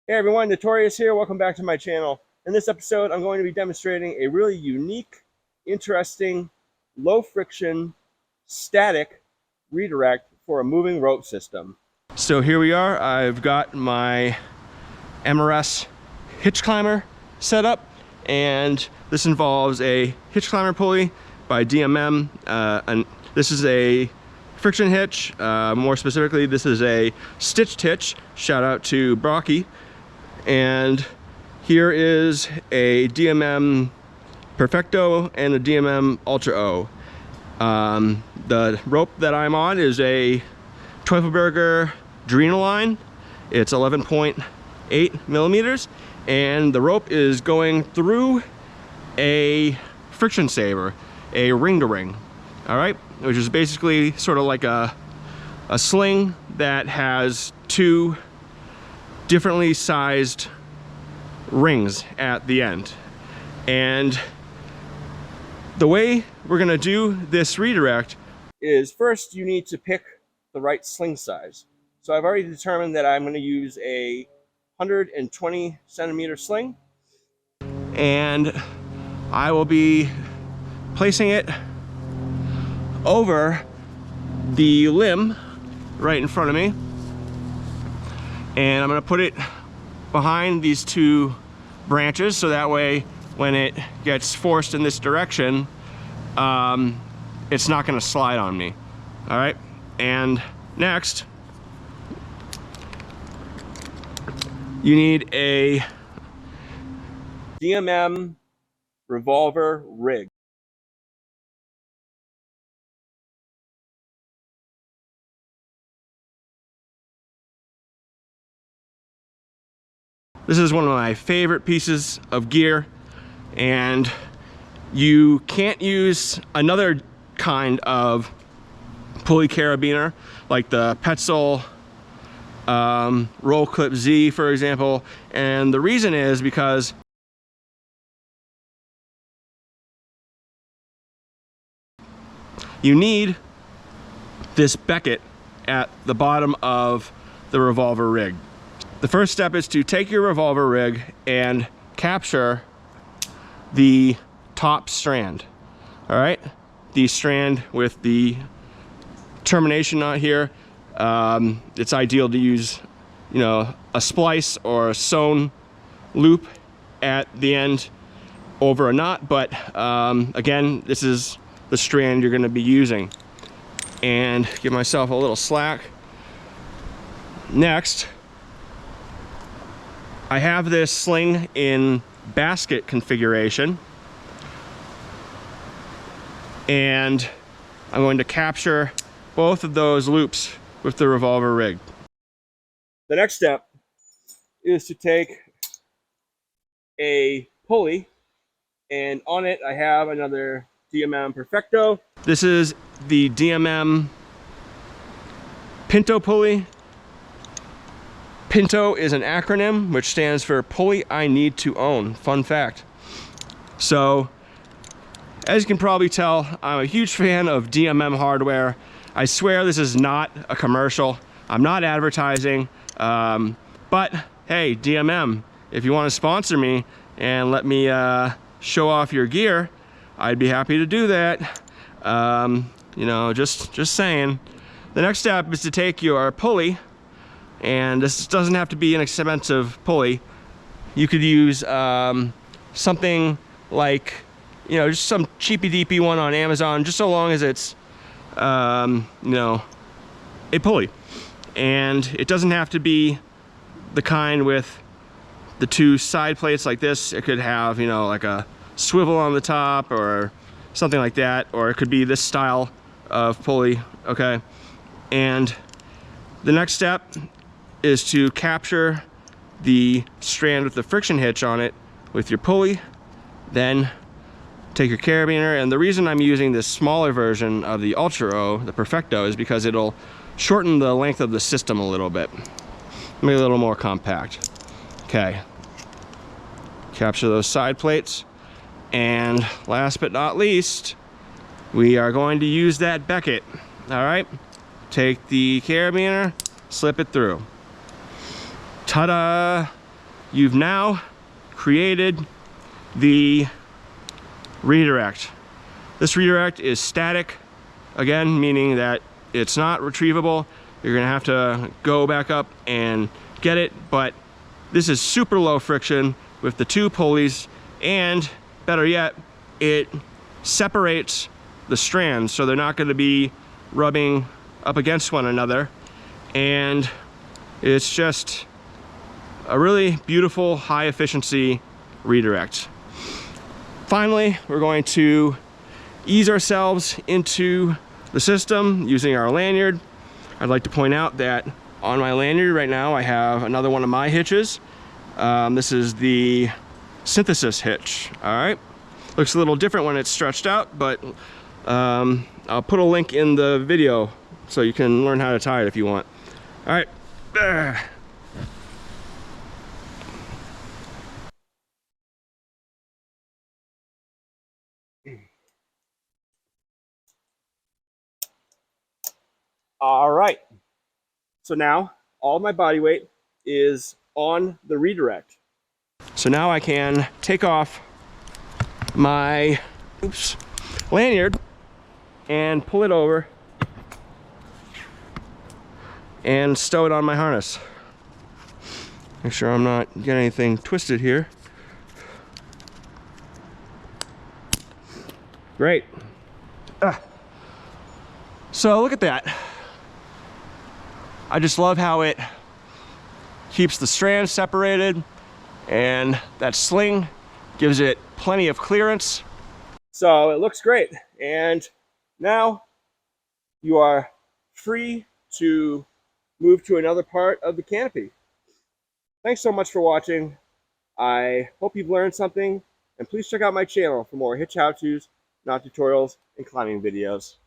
Hey everyone, Notorious here. Welcome back to my channel. In this episode, I'm going to be demonstrating a really unique, interesting, low friction, static redirect for a moving rope system. So here we are. I've got my MRS Hitchclimber set up, and this involves a Hitchclimber pulley by DMM. And this is a friction hitch. More specifically, this is a Sticht hitch. Shout out to Brocky. And here is a DMM Perfecto and a DMM Ultra O. The rope that I'm on is a Teufelberger Drenaline. It's 11.8 millimeters, and the rope is going through a friction saver, a ring-to-ring. All right, which is basically sort of like a sling that has two differently sized rings at the end. And the way we're going to do this redirect is, first you need to pick the right sling size. So I've already determined that I'm going to use a 120 centimeter sling, and I will be placing it over the limb right in front of me, and I'm going to put it behind these two branches, so that way when it gets forced in this direction, it's not going to slide on me. All right, and next you need a DMM Revolver RIg. This is one of my favorite pieces of gear, and you can't use another kind of pulley carabiner like the Petzl Roll Clip Z, for example. And the reason is because you need this becket at the bottom of the Revolver RIg. The first step is to take your Revolver RIg and capture the top strand. All right, the strand with the termination knot here. It's ideal to use, a splice or a sewn loop at the end over a knot, but again, this is the strand you're going to be using. And give myself a little slack. Next, I have this sling in basket configuration, and I'm going to capture both of those loops with the Revolver RIg. The next step is to take a pulley, and on it I have another DMM Perfecto. This is the DMM Pinto Pulley. Pinto is an acronym which stands for Pulley I Need to Own. Fun fact. So, as you can probably tell, I'm a huge fan of DMM hardware. I swear this is not a commercial. I'm not advertising. But hey, DMM, if you want to sponsor me and let me show off your gear, I'd be happy to do that. Just saying. The next step is to take your pulley, and this doesn't have to be an expensive pulley. You could use something like, just some cheapy deepy one on Amazon, just so long as it's, a pulley. And it doesn't have to be the kind with the two side plates like this. It could have, like a swivel on the top or something like that, or it could be this style of pulley, okay? And the next step is to capture the strand with the friction hitch on it with your pulley, then take your carabiner. And the reason I'm using this smaller version of the Ultra O, the Perfecto, is because it'll shorten the length of the system a little bit, make it a little more compact. Okay, capture those side plates, and last but not least, we are going to use that becket. All right, take the carabiner, slip it through. Ta-da! you've now created the redirect. This redirect is static, again, meaning that it's not retrievable. You're gonna have to go back up and get it, but this is super low friction with the 2 pulleys, and better yet, it separates the strands so they're not gonna be rubbing up against one another, and it's just a really beautiful, high efficiency redirect. Finally, we're going to ease ourselves into the system using our lanyard. I'd like to point out that on my lanyard right now I have another one of my hitches. This is the synthesis hitch. All right, looks a little different when it's stretched out, but I'll put a link in the video so you can learn how to tie it if you want. All right. All right, so now all my body weight is on the redirect. So now I can take off my lanyard and pull it over and stow it on my harness. Make sure I'm not getting anything twisted here. Great. So look at that. I just love how it keeps the strands separated, and that sling gives it plenty of clearance. So it looks great, and now you are free to move to another part of the canopy. Thanks so much for watching. I hope you've learned something, and please check out my channel for more hitch how-tos, knot tutorials, and climbing videos.